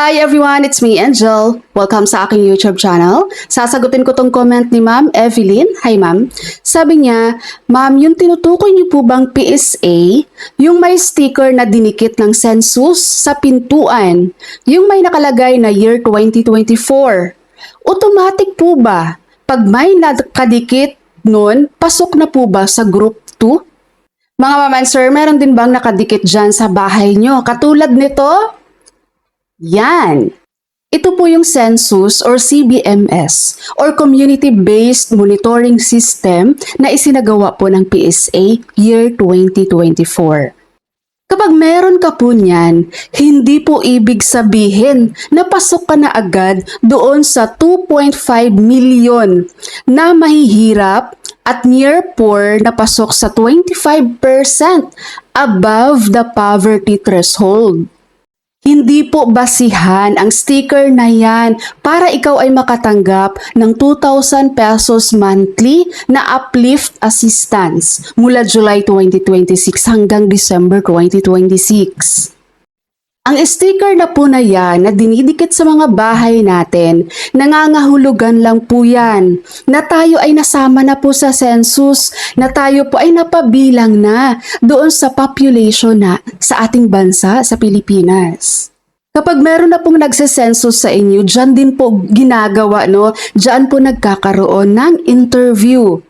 Hi everyone, it's me Angel. Welcome sa aking YouTube channel. Sasagutin ko tong comment ni Ma'am Evelyn. Hi Ma'am. Sabi niya, Ma'am, yung tinutukoy niyo po bang PSA, yung may sticker na dinikit ng census sa pintuan, yung may nakalagay na year 2024, automatic po ba? Pag may nakadikit nun, pasok na po ba sa group 2? Mga ma'am and sir, meron din bang nakadikit dyan sa bahay nyo? Katulad nito? Yan. Ito po yung census or CBMS or Community-Based Monitoring System na isinagawa po ng PSA year 2024. Kapag meron ka po niyan, hindi po ibig sabihin na pasok ka na agad doon sa 2.5 million na mahihirap at near poor na pasok sa 25% above the poverty threshold. Hindi po basihan ang sticker na yan para ikaw ay makatanggap ng 2,000 pesos monthly na uplift assistance mula July 2026 hanggang December 2026. Ang sticker na po na yan na dinidikit sa mga bahay natin, nangangahulugan lang po yan na tayo ay nasama na po sa census, na tayo po ay napabilang na doon sa population na sa ating bansa, sa Pilipinas. Kapag meron na pong nagsisensus sa inyo, dyan din po ginagawa, no? Dyan po nagkakaroon ng interview.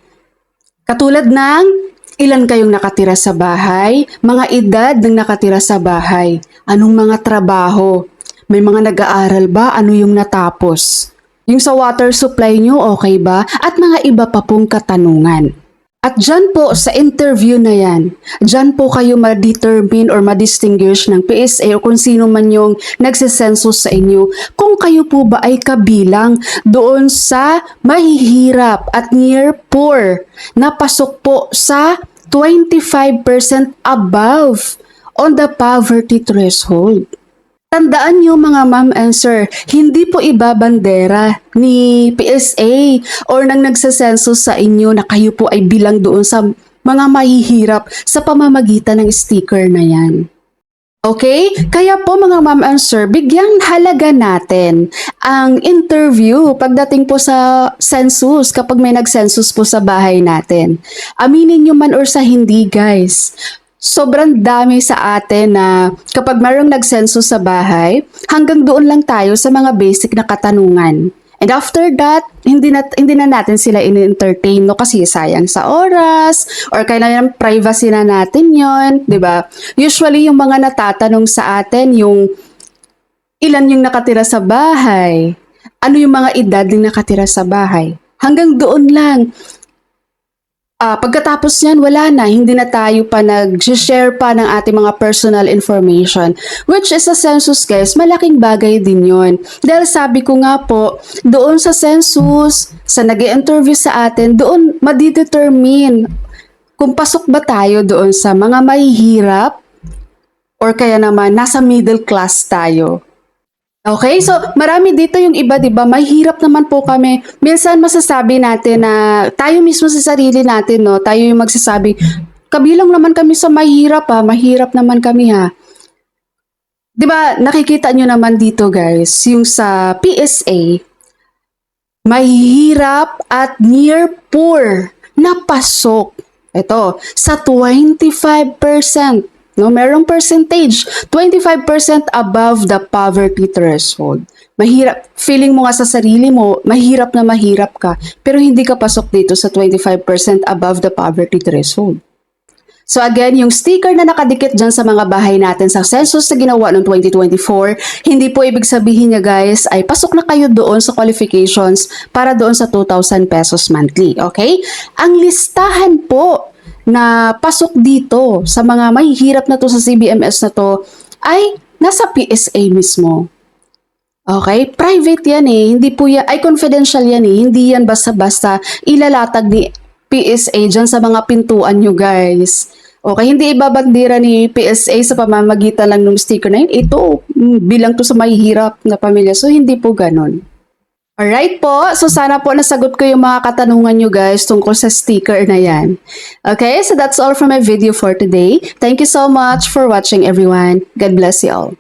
Katulad ng ilan kayong nakatira sa bahay, mga edad ng nakatira sa bahay, anong mga trabaho, may mga nag-aaral ba, ano yung natapos, yung sa water supply nyo, okay ba, at mga iba pa pong katanungan. At dyan po sa interview na yan, dyan po kayo ma-determine or ma-distinguish ng PSA o kung sino man yung nagsisensus sa inyo kung kayo po ba ay kabilang doon sa mahihirap at near poor na pasok po sa 25% above on the poverty threshold. Tandaan nyo mga ma'am and sir, hindi po ibabandera ni PSA or nang nagsasensus sa inyo na kayo po ay bilang doon sa mga mahihirap sa pamamagitan ng sticker na yan. Okay? Kaya po mga ma'am and sir, bigyang halaga natin ang interview pagdating po sa census kapag may nag-census po sa bahay natin. Aminin nyo man or sa hindi guys, sobrang dami sa atin na kapag mayroong nag-census sa bahay, hanggang doon lang tayo sa mga basic na katanungan. And after that, hindi na natin sila in-entertain, no? Kasi sayang sa oras, or kailangan privacy na natin yon, di ba? Usually, yung mga natatanong sa atin, yung ilan yung nakatira sa bahay, ano yung mga edad yung nakatira sa bahay. Hanggang doon lang. Pagkatapos niyan, wala na. Hindi na tayo pa nag-share pa ng ating mga personal information. Which is sa census guys, malaking bagay din yon. Dahil sabi ko nga po, doon sa census, sa nag-i-interview sa atin, doon madidetermine kung pasok ba tayo doon sa mga mahihirap or kaya naman nasa middle class tayo. Okay, so marami dito yung iba, diba? Mahirap naman po kami. Minsan masasabi natin na tayo mismo sa sarili natin, no? Tayo yung magsasabi, kabilang naman kami sa mahirap ha, mahirap naman kami ha. Diba, nakikita nyo naman dito guys, yung sa PSA, mahirap at near poor na pasok. Ito, sa 25%. No, merong percentage, 25% above the poverty threshold. Mahirap, feeling mo nga sa sarili mo, mahirap ka, pero hindi ka pasok dito sa 25% above the poverty threshold. So again, yung sticker na nakadikit dyan sa mga bahay natin sa census na ginawa noong 2024, hindi po ibig sabihin niya guys ay pasok na kayo doon sa qualifications para doon sa 2,000 pesos monthly, okay? Ang listahan po na pasok dito sa mga mahihirap na to sa CBMS na to ay nasa PSA mismo. Okay? Private yan eh. Hindi po yan, ay confidential yan eh. Hindi yan basta-basta ilalatag ni PSA dyan sa mga pintuan nyo guys. Okay? Hindi ibabandera ni PSA sa pamamagitan lang ng sticker na yun. Ito, bilang to sa mahihirap na pamilya. So, hindi po ganon. Alright po, so sana po nasagot ko yung mga katanungan nyo guys tungkol sa sticker na yan. Okay, so that's all for my video for today. Thank you so much for watching everyone. God bless you all.